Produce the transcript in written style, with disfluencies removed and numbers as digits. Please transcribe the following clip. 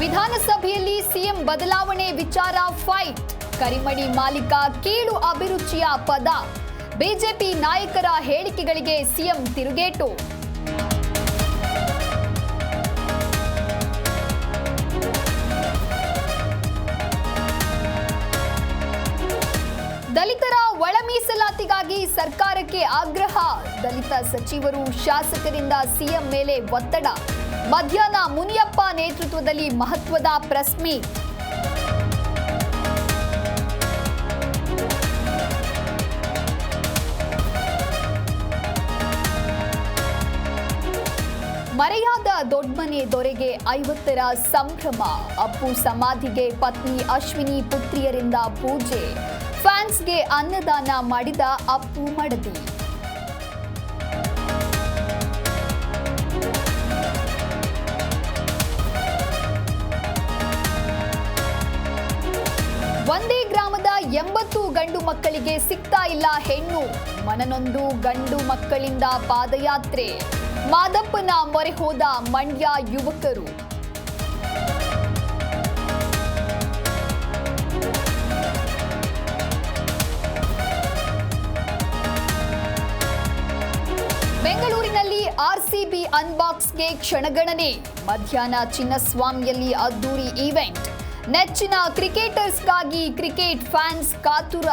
ವಿಧಾನಸಭೆಯಲ್ಲಿ ಸಿಎಂ ಬದಲಾವಣೆ ವಿಚಾರ ಫೈಟ್. ಕರಿಮಡಿ ಮಾಲೀಕ ಕೀಳು ಅಭಿರುಚಿಯ ಪದ. ಬಿಜೆಪಿ ನಾಯಕರ ಹೇಳಿಕೆಗಳಿಗೆ ಸಿಎಂ ತಿರುಗೇಟು. ದಲಿತರ ಒಳ ಮೀಸಲಾತಿಗಾಗಿ ಸರ್ಕಾರಕ್ಕೆ ಆಗ್ರಹ. ದಲಿತ ಸಚಿವರು ಶಾಸಕರಿಂದ ಸಿಎಂ ಮೇಲೆ ಒತ್ತಡ. ಮಧ್ಯಾಹ್ನ ಮುನಿಯಪ್ಪ ನೇತೃತ್ವದಲ್ಲಿ ಮಹತ್ವದ ಪ್ರೆಸ್ ಮೀಟ್. ಮರೆಯಾದ ದೊಡ್ಮನೆ ದೊರೆಗೆ 50ರ ಸಂಭ್ರಮ. ಅಪ್ಪು ಸಮಾಧಿಗೆ ಪತ್ನಿ ಅಶ್ವಿನಿ ಪುತ್ರಿಯರಿಂದ ಪೂಜೆ. ಫ್ಯಾನ್ಸ್ಗೆ ಅನ್ನದಾನ ಮಾಡಿದ ಅಪ್ಪು ಮಡದಿ. ಒಂದೇ ಗ್ರಾಮದ 80 ಗಂಡು ಮಕ್ಕಳಿಗೆ ಸಿಗ್ತಾ ಇಲ್ಲ ಹೆಣ್ಣು. ಮನನೊಂದು ಗಂಡು ಮಕ್ಕಳಿಂದ ಪಾದಯಾತ್ರೆ. ಮಾದಪ್ಪನ ಮೊರೆ ಹೋದ ಮಂಡ್ಯ ಯುವಕರು. ಬೆಂಗಳೂರಿನಲ್ಲಿ ಆರ್ಸಿಬಿ ಅನ್ಬಾಕ್ಸ್ಗೆ ಕ್ಷಣಗಣನೆ. ಮಧ್ಯಾಹ್ನ ಚಿನ್ನಸ್ವಾಮಿಯಲ್ಲಿ ಅದ್ದೂರಿ ಈವೆಂಟ್. ನೆಚ್ಚಿನ ಕ್ರಿಕೆಟರ್ಸ್ಗಾಗಿ ಕ್ರಿಕೆಟ್ ಫ್ಯಾನ್ಸ್ ಕಾತುರ.